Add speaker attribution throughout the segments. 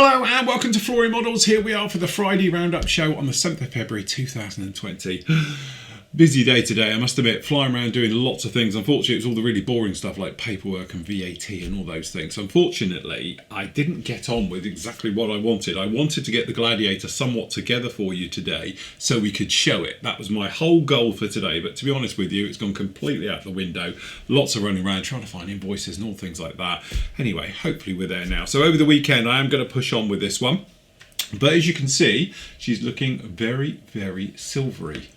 Speaker 1: Hello and welcome to Flory Models. Here we are for the Friday Roundup show on the 7th of February 2020. Busy day today, I must admit, flying around doing lots of things. Unfortunately, it was all the really boring stuff like paperwork and VAT and all those things. Unfortunately, I didn't get on with exactly what I wanted. I wanted to get the Gladiator somewhat together for you today so we could show it. That was my whole goal for today, but to be honest with you, it's gone completely out the window. Lots of running around trying to find invoices and all things like that. Anyway, hopefully we're there now. So over the weekend, I am going to push on with this one. But as you can see, she's looking very, very silvery.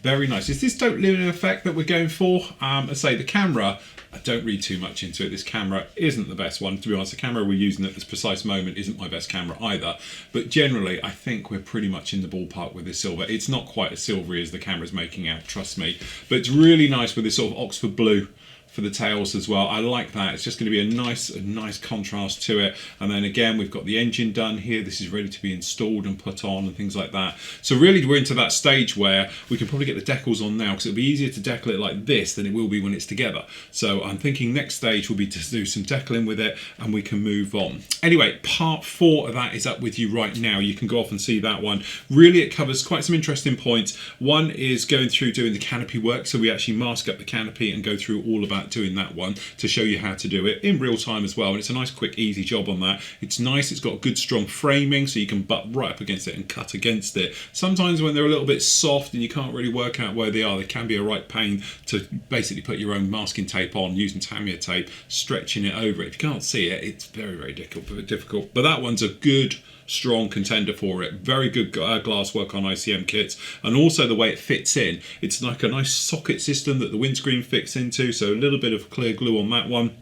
Speaker 1: Very nice. Is this total lunar effect that we're going for? I say the camera, I don't read too much into it. This camera isn't the best one. To be honest, the camera we're using at this precise moment isn't my best camera either. But generally, I think we're pretty much in the ballpark with this silver. It's not quite as silvery as the camera's making out, trust me. But it's really nice with this sort of Oxford blue for the tails as well. I like that. It's just going to be a nice contrast to it. And then again, we've got the engine done here. This is ready to be installed and put on and things like that. So really we're into that stage where we can probably get the decals on now because it'll be easier to decal it like this than it will be when it's together. So I'm thinking next stage will be to do some decaling with it and we can move on. Anyway, part 4 of that is up with you right now. You can go off and see that one. Really, it covers quite some interesting points. One is going through doing the canopy work. So we actually mask up the canopy and go through all about doing that one to show you how to do it in real time as well. And it's a nice, quick, easy job on that. It's nice. It's got good, strong framing, so you can butt right up against it and cut against it. Sometimes when they're a little bit soft and you can't really work out where they are, they can be a right pain to basically put your own masking tape on using Tamiya tape, stretching it over it. If you can't see it, it's very, very difficult. But that one's a good, strong contender for it. Very good glass work on ICM kits, and also the way it fits in. It's like a nice socket system that the windscreen fits into, so a little bit of clear glue on that one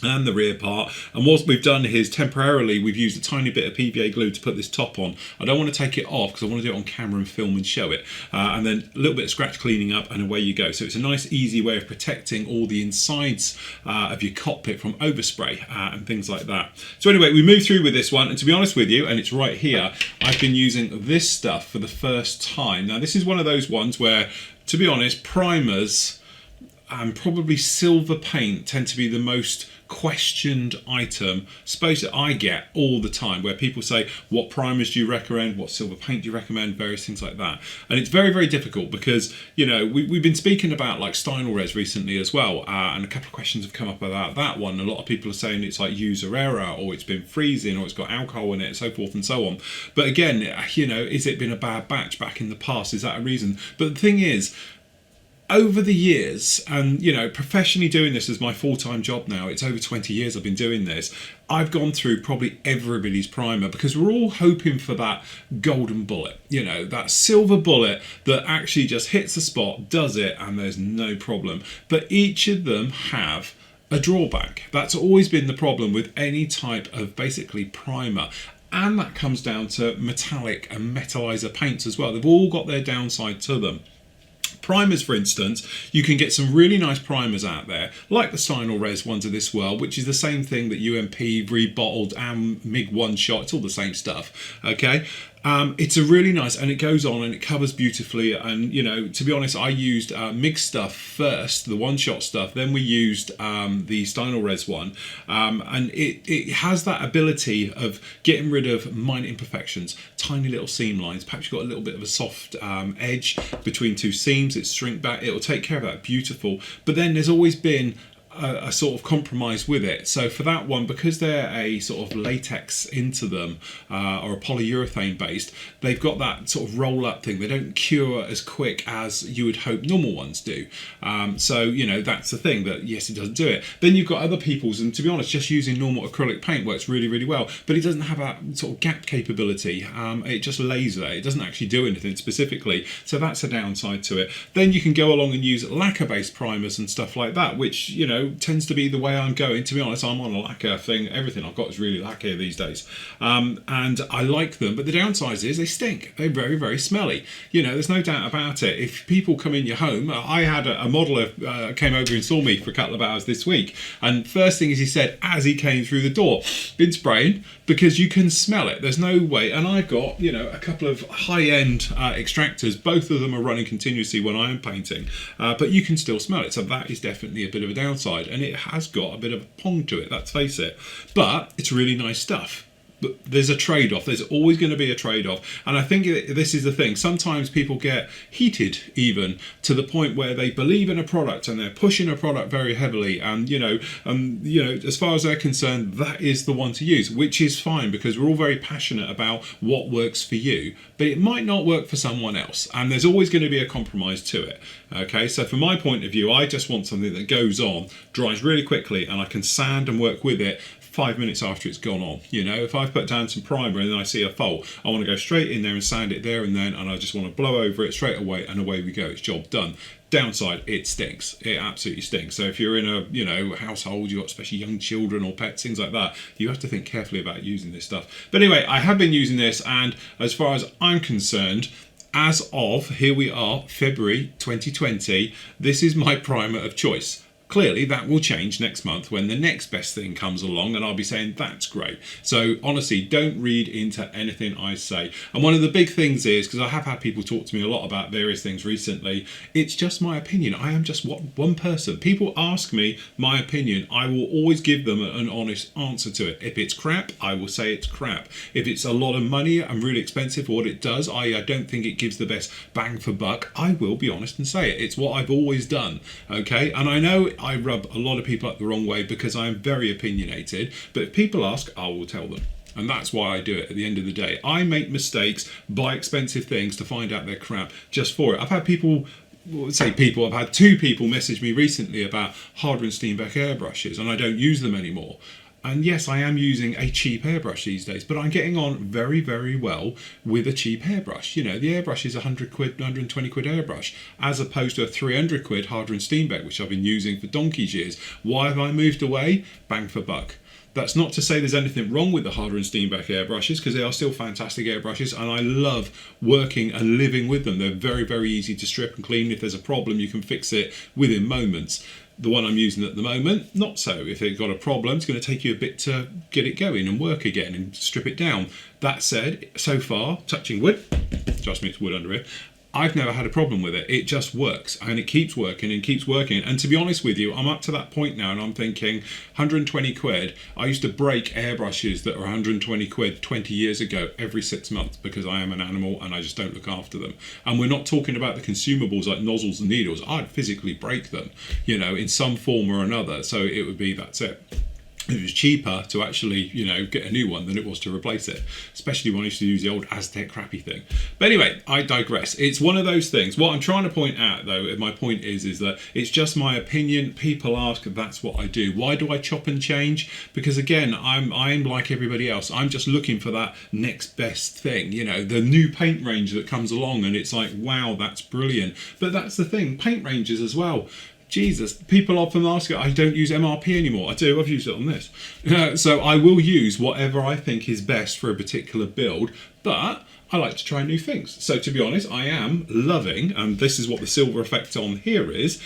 Speaker 1: and the rear part. And what we've done is temporarily we've used a tiny bit of PVA glue to put this top on. I don't want to take it off because I want to do it on camera and film and show it, and then a little bit of scratch cleaning up and away you go. So it's a nice easy way of protecting all the insides of your cockpit from overspray and things like that. So anyway, we move through with this one, and to be honest with you, and it's right here, I've been using this stuff for the first time. Now this is one of those ones where, to be honest, primers and probably silver paint tend to be the most questioned item, suppose that I get all the time, where people say, what primers do you recommend, what silver paint do you recommend, various things like that. And it's very, very difficult because, you know, we've been speaking about like stynylrez res recently as well, and a couple of questions have come up about that one. A lot of people are saying it's like user error, or it's been freezing, or it's got alcohol in it, and so forth and so on. But again, you know, is it been a bad batch back in the past? Is that a reason? But the thing is, over the years, and you know, professionally doing this as my full-time job now, it's over 20 years I've been doing this, I've gone through probably everybody's primer because we're all hoping for that golden bullet, you know, that silver bullet that actually just hits the spot, does it, and there's no problem. But each of them have a drawback. That's always been the problem with any type of basically primer. And that comes down to metallic and metallizer paints as well. They've all got their downside to them. Primers, for instance, you can get some really nice primers out there, like the stynylrez ones of this world, which is the same thing that UMP rebottled and MiG one shot. It's all the same stuff, okay? It's a really nice, and it goes on and it covers beautifully. And you know, to be honest, I used MiG stuff first, the one-shot stuff. Then we used the stynylrez one, and it has that ability of getting rid of minor imperfections, tiny little seam lines. Perhaps you've got a little bit of a soft edge between two seams. It's shrink back. It'll take care of that. Beautiful. But then there's always been a sort of compromise with it. So for that one, because they're a sort of latex into them, or a polyurethane based, they've got that sort of roll up thing. They don't cure as quick as you would hope normal ones do. So, you know, that's the thing, that yes, it doesn't do it. Then you've got other people's, and to be honest, just using normal acrylic paint works really, really well, but it doesn't have that sort of gap capability. It just lays there. It doesn't actually do anything specifically. So that's a downside to it. Then you can go along and use lacquer based primers and stuff like that, which, you know, tends to be the way I'm going. To be honest, I'm on a lacquer thing. Everything I've got is really lacquer these days, and I like them. But the downside is they stink. They're very, very smelly. You know, there's no doubt about it. If people come in your home, I had a modeler came over and saw me for a couple of hours this week, and first thing is he said as he came through the door, been spraying, because you can smell it. There's no way. And I've got, you know, a couple of high-end extractors. Both of them are running continuously when I am painting, but you can still smell it. So that is definitely a bit of a downside, and it has got a bit of a pong to it, let's face it. But it's really nice stuff. But there's a trade-off. There's always going to be a trade-off. And I think this is the thing. Sometimes people get heated even to the point where they believe in a product and they're pushing a product very heavily. And, as far as they're concerned, that is the one to use, which is fine because we're all very passionate about what works for you. But it might not work for someone else. And there's always going to be a compromise to it. Okay, so from my point of view, I just want something that goes on, dries really quickly, and I can sand and work with it 5 minutes after it's gone on. If I've put down some primer and then I see a fault, I want to go straight in there and sand it there and then, and I just want to blow over it straight away, and away we go. It's job done. Downside, it stinks. It absolutely stinks. So if you're in a household, you've got especially young children or pets, things like that, you have to think carefully about using this stuff. But anyway, I have been using this, and as far as I'm concerned, as of, here we are, February 2020, this is my primer of choice. Clearly, that will change next month when the next best thing comes along, and I'll be saying, that's great. So honestly, don't read into anything I say. And one of the big things is, because I have had people talk to me a lot about various things recently, it's just my opinion. I am just one person. People ask me my opinion. I will always give them an honest answer to it. If it's crap, I will say it's crap. If it's a lot of money and really expensive for what it does, I don't think it gives the best bang for buck, I will be honest and say it. It's what I've always done, okay? And I know I rub a lot of people up the wrong way because I am very opinionated, but if people ask, I will tell them. And that's why I do it at the end of the day. I make mistakes, buy expensive things to find out they're crap just for it. I've had I've had 2 people message me recently about Harder and Steenbeck airbrushes, and I don't use them anymore. And yes, I am using a cheap airbrush these days, but I'm getting on very, very well with a cheap airbrush. The airbrush is 100 quid, 120 quid airbrush, as opposed to a 300 quid Harder and Steenbeck, which I've been using for donkey's years. Why have I moved away? Bang for buck. That's not to say there's anything wrong with the Harder and Steenbeck airbrushes, because they are still fantastic airbrushes, and I love working and living with them. They're very, very easy to strip and clean. If there's a problem, you can fix it within moments. The one I'm using at the moment, not so. If it's got a problem, it's going to take you a bit to get it going and work again and strip it down. That said, so far, touching wood, trust me, it's wood under here, I've never had a problem with it. It just works, and it keeps working and keeps working. And to be honest with you, I'm up to that point now, and I'm thinking 120 quid. I used to break airbrushes that were 120 quid 20 years ago every 6 months because I am an animal and I just don't look after them. And we're not talking about the consumables like nozzles and needles. I'd physically break them, in some form or another. So it would be, that's it. It was cheaper to actually, get a new one than it was to replace it, especially when I used to use the old Aztec crappy thing. But anyway, I digress. It's one of those things. What I'm trying to point out, though, my point is that it's just my opinion. People ask, that's what I do. Why do I chop and change? Because again, I'm like everybody else. I'm just looking for that next best thing, the new paint range that comes along, and it's like, wow, that's brilliant. But that's the thing, paint ranges as well. Jesus, people often ask, I don't use MRP anymore. I do, I've used it on this. So I will use whatever I think is best for a particular build, but I like to try new things. So to be honest, I am loving, and this is what the silver effect on here is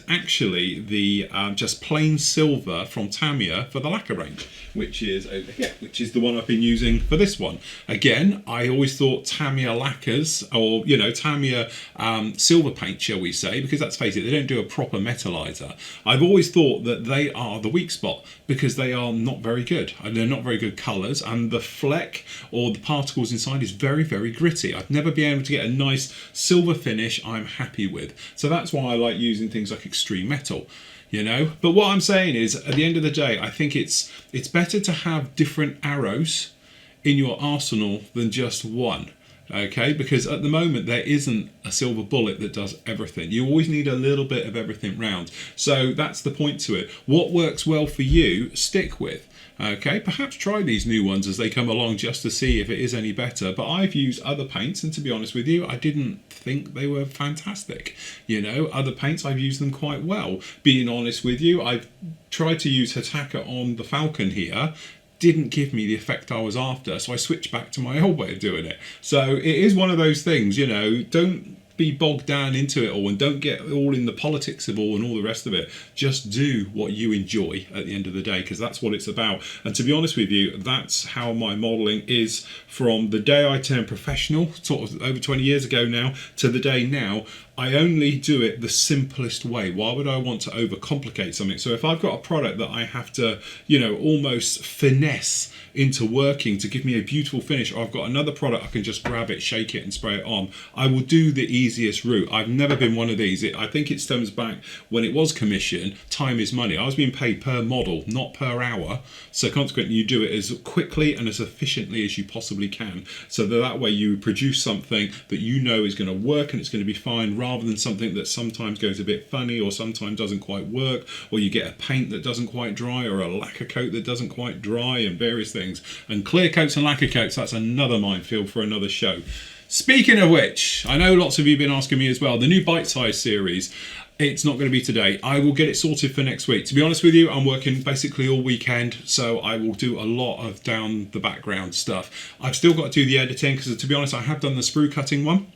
Speaker 1: actually the just plain silver from Tamiya for the lacquer range, which is over here, which is the one I've been using for this one. Again, I always thought Tamiya lacquers, or Tamiya silver paint, shall we say, because let's face it, they don't do a proper metallizer. I've always thought that they are the weak spot because they are not very good, and they're not very good colours, and the fleck or the particles inside is very, very gritty. I've never been able to get a nice silver finish I'm happy with. So that's why I like using things like extreme metal. But what I'm saying is, at the end of the day, I think it's better to have different arrows in your arsenal than just one. Okay, because at the moment there isn't a silver bullet that does everything. You always need a little bit of everything round. So that's the point to it. What works well for you, stick with. Okay, perhaps try these new ones as they come along just to see if it is any better. But I've used other paints, and to be honest with you, I didn't think they were fantastic. Other paints, I've used them quite well. Being honest with you, I've tried to use Hataka on the Falcon here. Didn't give me the effect I was after, so I switched back to my old way of doing it. So it is one of those things, don't be bogged down into it all and don't get all in the politics of all and all the rest of it. Just do what you enjoy at the end of the day, because that's what it's about. And to be honest with you, that's how my modelling is from the day I turned professional, sort of over 20 years ago now, to the day now. I only do it the simplest way. Why would I want to overcomplicate something? So if I've got a product that I have to, almost finesse into working to give me a beautiful finish, or I've got another product I can just grab it, shake it and spray it on, I will do the easiest route. I've never been one of these. I think it stems back when it was commission, time is money. I was being paid per model, not per hour. So consequently, you do it as quickly and as efficiently as you possibly can. So that way you produce something that you know is going to work and it's going to be fine, rather than something that sometimes goes a bit funny or sometimes doesn't quite work, or you get a paint that doesn't quite dry or a lacquer coat that doesn't quite dry and various things. And clear coats and lacquer coats, that's another minefield for another show. Speaking of which, I know lots of you have been asking me as well, the new bite-size series, it's not going to be today. I will get it sorted for next week. To be honest with you, I'm working basically all weekend, so I will do a lot of down the background stuff. I've still got to do the editing, because to be honest, I have done the sprue cutting one.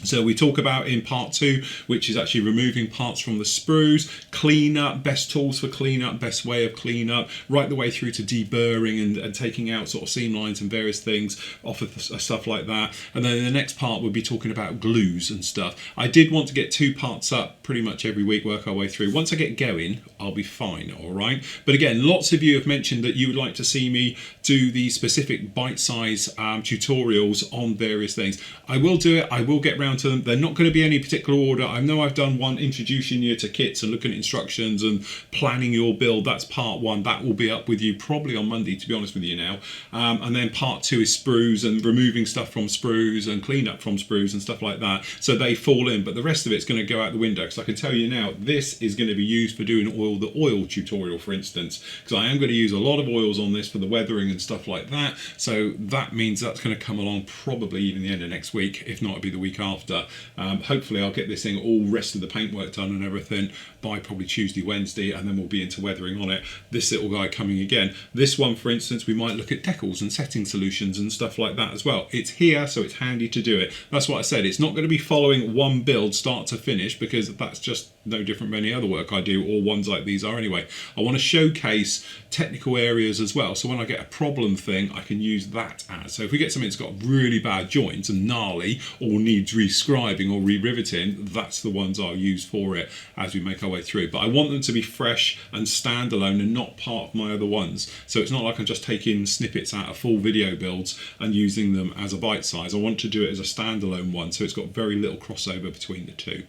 Speaker 1: So we talk about in part 2, which is actually removing parts from the sprues, clean up, best tools for clean up, best way of clean up, right the way through to deburring and taking out sort of seam lines and various things off of stuff like that. And then in the next part, we'll be talking about glues and stuff. I did want to get 2 parts up pretty much every week, work our way through. Once I get going, I'll be fine, all right? But again, lots of you have mentioned that you would like to see me do the specific bite-size tutorials on various things. I will do it. I will get round to them. They're not going to be any particular order. I know I've done one introducing you to kits and looking at instructions and planning your build. That's part 1. That will be up with you probably on Monday, to be honest with you now. And then part 2 is sprues and removing stuff from sprues and clean up from sprues and stuff like that. So they fall in, but the rest of it's going to go out the window, because I can tell you now, this is going to be used for doing the oil tutorial, for instance, because I am going to use a lot of oils on this for the weathering and stuff like that. So that means that's going to come along probably even the end of next week. If not, it'll be the week after. Hopefully I'll get this thing, all rest of the paintwork done and everything by probably Tuesday, Wednesday, and then we'll be into weathering on it. This little guy coming again. This one, for instance, we might look at decals and setting solutions and stuff like that as well. It's here, so it's handy to do it. That's what I said. It's not going to be following one build start to finish, because that's just no different from any other work I do, or ones like these are anyway. I want to showcase technical areas as well, so when I get a problem thing, I can use that as. So if we get something that's got really bad joints and gnarly, or needs rescribing or re-riveting, that's the ones I'll use for it as we make our way through. But I want them to be fresh and standalone and not part of my other ones. So it's not like I'm just taking snippets out of full video builds and using them as a bite size. I want to do it as a standalone one, so it's got very little crossover between the two.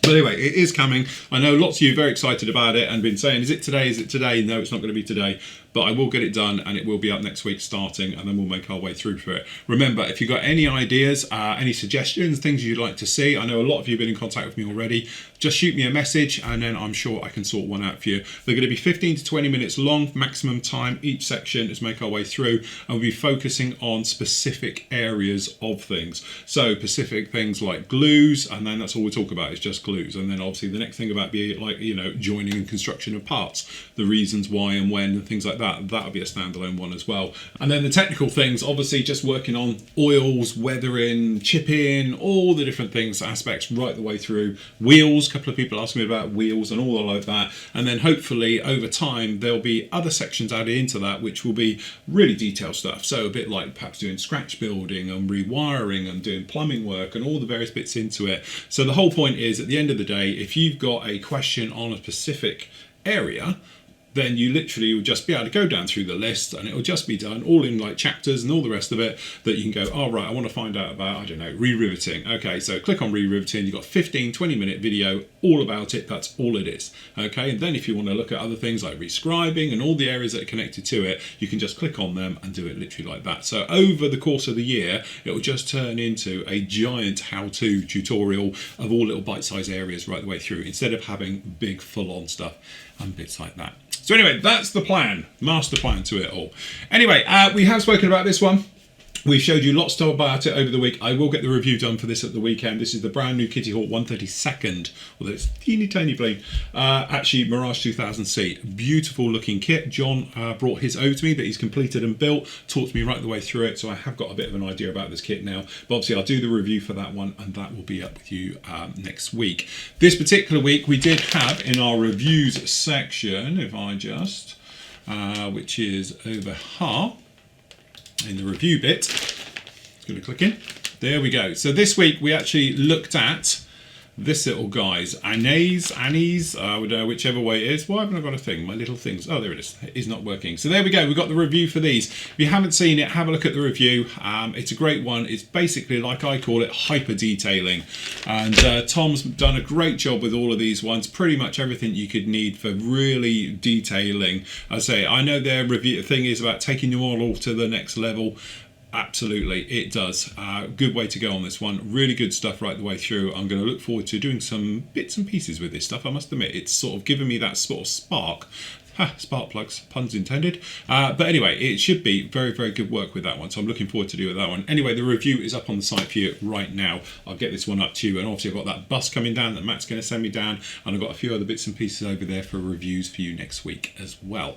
Speaker 1: But anyway, it is coming. I know lots of you are very excited about it and been saying, is it today? Is it today? No, it's not going to be today. But I will get it done, and it will be up next week starting, and then we'll make our way through for it. Remember, if you've got any ideas, any suggestions, things you'd like to see, I know a lot of you have been in contact with me already, just shoot me a message, and then I'm sure I can sort one out for you. They're going to be 15 to 20 minutes long, maximum time each section, as make our way through, and we'll be focusing on specific areas of things. So specific things like glues, and then that's all we talk about is just glues. And then obviously the next thing about being like, joining and construction of parts, the reasons why and when and things like that. That'll be a standalone one as well. And then the technical things, obviously just working on oils, weathering, chipping, all the different things, aspects right the way through. Wheels, a couple of people asked me about wheels and all like that. And then hopefully over time there'll be other sections added into that which will be really detailed stuff. So a bit like perhaps doing scratch building and rewiring and doing plumbing work and all the various bits into it. So the whole point is, at the end of the day, if you've got a question on a specific area, then you literally will just be able to go down through the list, and it'll just be done all in like chapters and all the rest of it, that you can go, oh right, I want to find out about, I don't know, re-riveting. Okay, so click on re-riveting, you've got 15-20 minute video all about it. That's all it is. Okay, and then if you want to look at other things like rescribing and all the areas that are connected to it, you can just click on them and do it literally like that. So over the course of the year, it will just turn into a giant how-to tutorial of all little bite-sized areas right the way through, instead of having big full-on stuff and bits like that. So anyway, that's the plan, master plan to it all. Anyway, we have spoken about this one. We've showed you lots about it over the week. I will get the review done for this at the weekend. This is the brand new Kitty Hawk 132nd, although it's teeny tiny plane. Actually, Mirage 2000C. Beautiful looking kit. John brought his over to me that he's completed and built, talked me right the way through it, so I have got a bit of an idea about this kit now. But obviously, I'll do the review for that one, and that will be up with you next week. This particular week, we did have in our reviews section, if I just, which is over here, in the review bit, just going to click in. There we go. So this week we actually looked at this little guy's Annie's, whichever way it is. Why haven't I got a thing? My little things. Oh, there it is. It is not working. So there we go. We've got the review for these. If you haven't seen it, have a look at the review. It's a great one. It's basically, like I call it, hyper detailing. And Tom's done a great job with all of these ones. Pretty much everything you could need for really detailing. I know their review thing is about taking your model to the next level. Absolutely, it does. Good way to go on this one. Really good stuff right the way through. I'm going to look forward to doing some bits and pieces with this stuff. I must admit, it's sort of given me that sort of spark. Spark plugs, puns intended. But anyway, it should be very, very good work with that one. So I'm looking forward to doing that one. Anyway, the review is up on the site for you right now. I'll get this one up to you. And obviously I've got that bus coming down that Matt's going to send me down. And I've got a few other bits and pieces over there for reviews for you next week as well.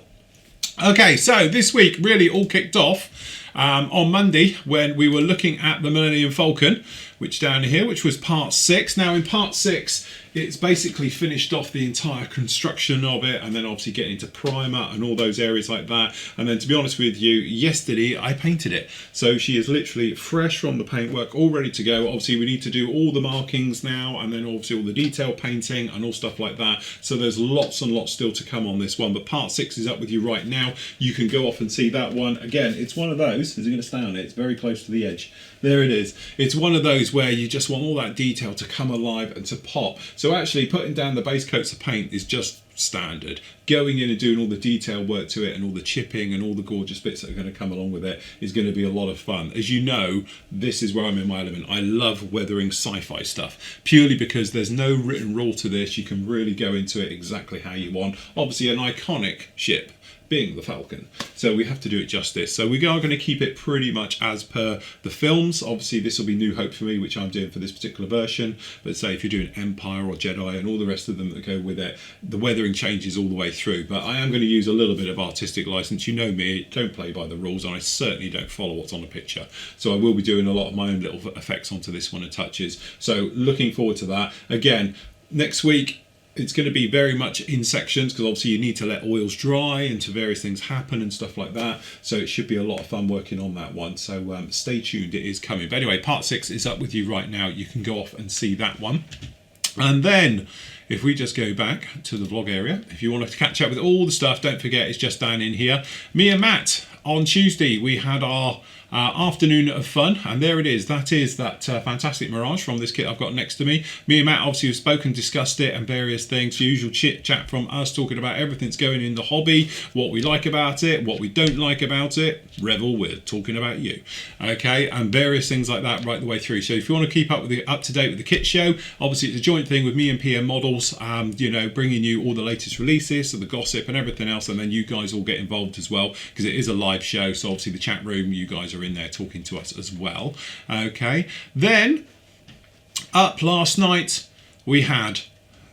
Speaker 1: Okay, so this week really all kicked off on Monday when we were looking at the Millennium Falcon, which down here, which was part 6. Now in part 6, it's basically finished off the entire construction of it, and then obviously getting into primer and all those areas like that. And then to be honest with you, yesterday I painted it. So she is literally fresh from the paintwork, all ready to go. Obviously we need to do all the markings now, and then obviously all the detail painting and all stuff like that. So there's lots and lots still to come on this one, but part 6 is up with you right now. You can go off and see that one. Again, it's one of those, is it going to stay on it? It's very close to the edge. There it is. It's one of those where you just want all that detail to come alive and to pop. So actually putting down the base coats of paint is just standard. Going in and doing all the detail work to it and all the chipping and all the gorgeous bits that are going to come along with it is going to be a lot of fun. As you know, this is where I'm in my element. I love weathering sci-fi stuff purely because there's no written rule to this. You can really go into it exactly how you want. Obviously an iconic ship being the Falcon, so we have to do it justice. So we are going to keep it pretty much as per the films. Obviously this will be New Hope for me, which I'm doing for this particular version, but say if you're doing Empire or Jedi and all the rest of them that go with it, the weathering changes all the way through. But I am going to use a little bit of artistic license. You know me, don't play by the rules, and I certainly don't follow what's on the picture. So I will be doing a lot of my own little effects onto this one and touches. So looking forward to that. Again, next week it's going to be very much in sections because obviously you need to let oils dry and to various things happen and stuff like that. So it should be a lot of fun working on that one. So stay tuned, it is coming. But anyway, part 6 is up with you right now. You can go off and see that one. And then if we just go back to the vlog area, if you want to catch up with all the stuff, don't forget it's just down in here. Me and Matt, on Tuesday, we had our afternoon of fun, and there it is. That is that fantastic Mirage from this kit I've got next to me. Me and Matt obviously have spoken, discussed it and various things. Usual chit chat from us, talking about everything that's going in the hobby, what we like about it, what we don't like about it. Revel, we're talking about you, okay, and various things like that right the way through. So if you want to keep up to date with the kit show, obviously it's a joint thing with me and PM Models, you know, bringing you all the latest releases, so the gossip and everything else, and then you guys all get involved as well because it is a live show. So obviously the chat room, you guys are in there talking to us as well. Okay, then up last night we had,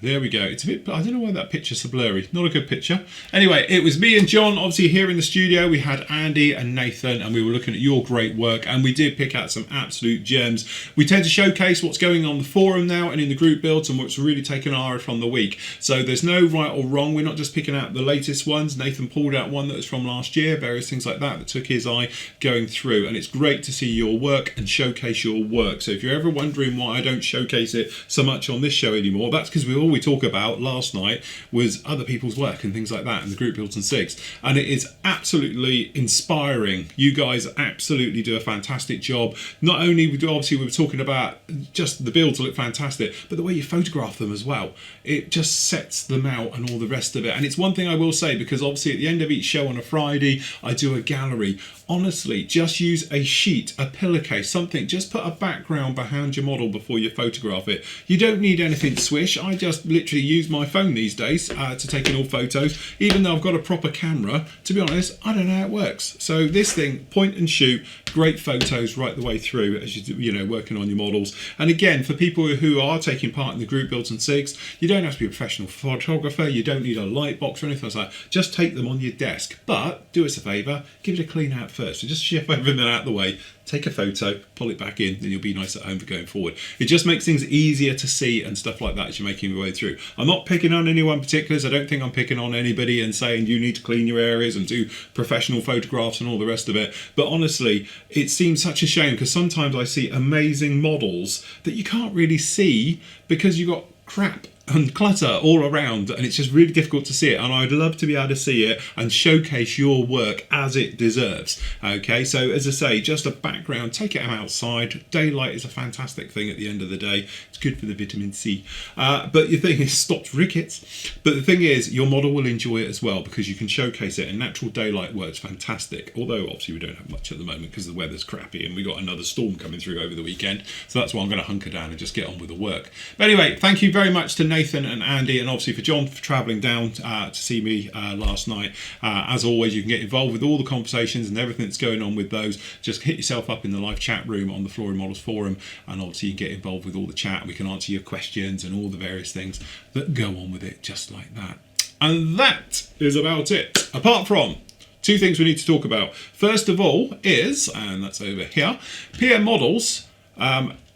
Speaker 1: there we go, it's a bit, I don't know why that picture's so blurry, not a good picture. Anyway, it was me and John obviously here in the studio. We had Andy and Nathan, and we were looking at your great work, and we did pick out some absolute gems. We tend to showcase what's going on the forum now and in the group builds and what's really taken our eye from the week. So there's no right or wrong. We're not just picking out the latest ones. Nathan pulled out one that was from last year, various things like that took his eye going through, and it's great to see your work and showcase your work. So if you're ever wondering why I don't showcase it so much on this show anymore, that's because all we talk about last night was other people's work and things like that and the group builds and SIGs, and it is absolutely inspiring. You guys absolutely do a fantastic job. Not only obviously we were talking about just the builds look fantastic, but the way you photograph them as well, it just sets them out and all the rest of it. And it's one thing I will say, because obviously at the end of each show on a Friday I do a gallery. Honestly, just use a sheet, a pillowcase, something. Just put a background behind your model before you photograph it. You don't need anything swish. I just just literally use my phone these days to take in all photos. Even though I've got a proper camera, to be honest, I don't know how it works. So this thing, point and shoot, great photos right the way through as you know, working on your models. And again, for people who are taking part in the group builds and SIGs, you don't have to be a professional photographer, you don't need a light box or anything like that. Just take them on your desk, but do us a favour, give it a clean out first. So just ship everything out of the way, take a photo, pull it back in, then you'll be nice at home for going forward. It just makes things easier to see and stuff like that as you're making your way through. I'm not picking on anyone particulars. I don't think I'm picking on anybody and saying you need to clean your areas and do professional photographs and all the rest of it. But honestly, it seems such a shame because sometimes I see amazing models that you can't really see because you've got crap and clutter all around, and it's just really difficult to see it. And I'd love to be able to see it and showcase your work as it deserves. Okay, so as I say, just a background, take it outside. Daylight is a fantastic thing at the end of the day. It's good for the vitamin C. But your thing is, stops rickets. But the thing is, your model will enjoy it as well because you can showcase it, and natural daylight works fantastic. Although obviously we don't have much at the moment because the weather's crappy and we got another storm coming through over the weekend. So that's why I'm going to hunker down and just get on with the work. But anyway, thank you very much to Nathan and Andy, and obviously for John for travelling down to see me last night. As always, you can get involved with all the conversations and everything that's going on with those. Just hit yourself up in the live chat room on the Flory Models Forum, and obviously you can get involved with all the chat. We can answer your questions and all the various things that go on with it, just like that. And that is about it. Apart from two things we need to talk about. First of all is, and that's over here, PM Models.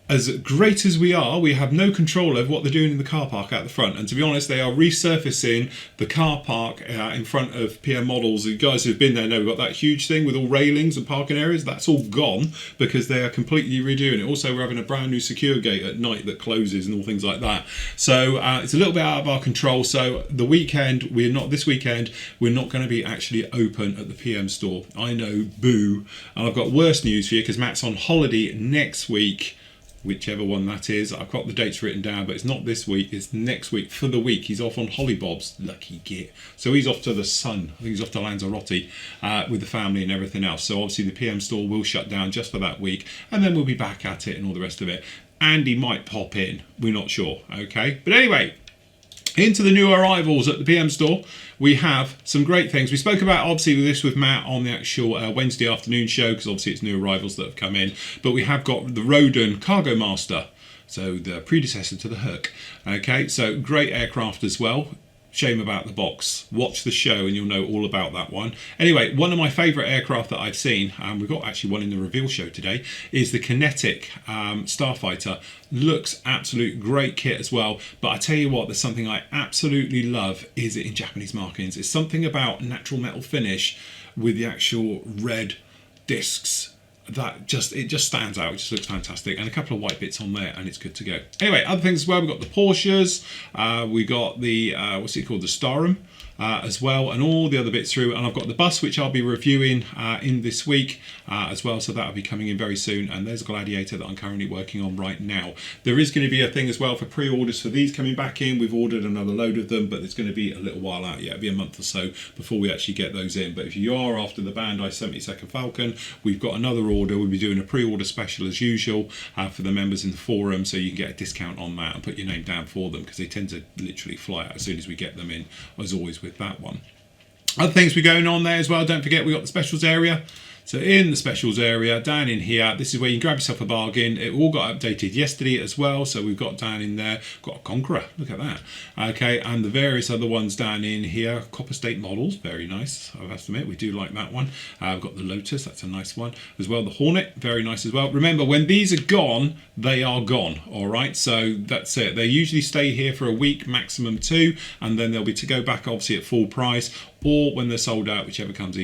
Speaker 1: As great as we are, we have no control over what they're doing in the car park out the front. And to be honest, they are resurfacing the car park in front of PM Models. You guys who've been there know we've got that huge thing with all railings and parking areas. That's all gone because they are completely redoing it. Also, we're having a brand new secure gate at night that closes and all things like that. So it's a little bit out of our control. So this weekend, we're not going to be actually open at the PM store. I know, boo. And I've got worse news for you because Matt's on holiday next week. Whichever one that is. I've got the dates written down, but it's not this week, it's next week. For the week, he's off on Hollybobs. Lucky git. So he's off to the sun. I think he's off to Lanzarote with the family and everything else. So obviously the PM store will shut down just for that week, and then we'll be back at it and all the rest of it. Andy might pop in. We're not sure, okay? But anyway, into the new arrivals at the PM store. We have some great things. We spoke about obviously this with Matt on the actual Wednesday afternoon show because obviously it's new arrivals that have come in. But we have got the Roden Cargo Master, so the predecessor to the Herc. Okay, so great aircraft as well. Shame about the box. Watch the show and you'll know all about that one. Anyway, one of my favourite aircraft that I've seen, and we've got actually one in the reveal show today, is the Kinetic Starfighter. Looks absolute great kit as well. But I tell you what, there's something I absolutely love is it in Japanese markings. It's something about natural metal finish with the actual red discs. It just stands out. It just looks fantastic, and a couple of white bits on there, and it's good to go. Anyway, other things as well. We've got the Porsches. We got the what's it called, the Starum as well, and all the other bits through. And I've got the bus, which I'll be reviewing in this week as well. So that'll be coming in very soon. And there's a Gladiator that I'm currently working on right now. There is going to be a thing as well for pre-orders for these coming back in. We've ordered another load of them, but it's going to be a little while out yet. It'll be a month or so before we actually get those in. But if you are after the Bandai 72nd Falcon, we've got another order. We'll be doing a pre-order special as usual for the members in the forum, so you can get a discount on that and put your name down for them because they tend to literally fly out as soon as we get them in, as always with that one. Other things we're going on there as well, don't forget we've got the specials area. So in the specials area, down in here, this is where you can grab yourself a bargain. It all got updated yesterday as well. So we've got down in there, got a Conqueror, look at that. Okay, and the various other ones down in here, Copper State models, very nice, I have to admit, we do like that one. We've got the Lotus, that's a nice one. As well, the Hornet, very nice as well. Remember, when these are gone, they are gone, all right? So that's it. They usually stay here for a week, maximum 2, and then they'll be to go back, obviously, at full price, or when they're sold out, whichever comes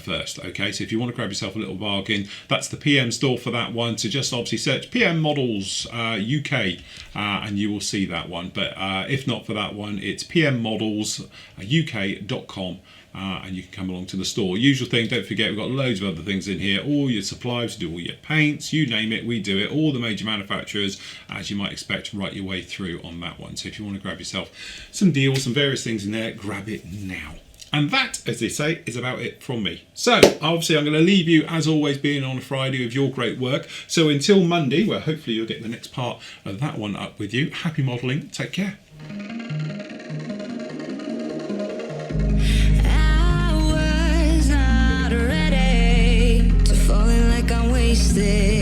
Speaker 1: first. Okay, so if you want to grab yourself a little bargain, that's the PM store for that one. So just obviously search PM Models UK and you will see that one. But if not for that one, it's pmmodelsuk.com. And you can come along to the store. Usual thing, don't forget, we've got loads of other things in here. All your supplies, do all your paints, you name it, we do it. All the major manufacturers, as you might expect, right your way through on that one. So if you want to grab yourself some deals, some various things in there, grab it now. And that, as they say, is about it from me. So, obviously, I'm going to leave you, as always, being on a Friday with your great work. So until Monday, where hopefully you'll get the next part of that one up with you. Happy modelling. Take care.
Speaker 2: stay.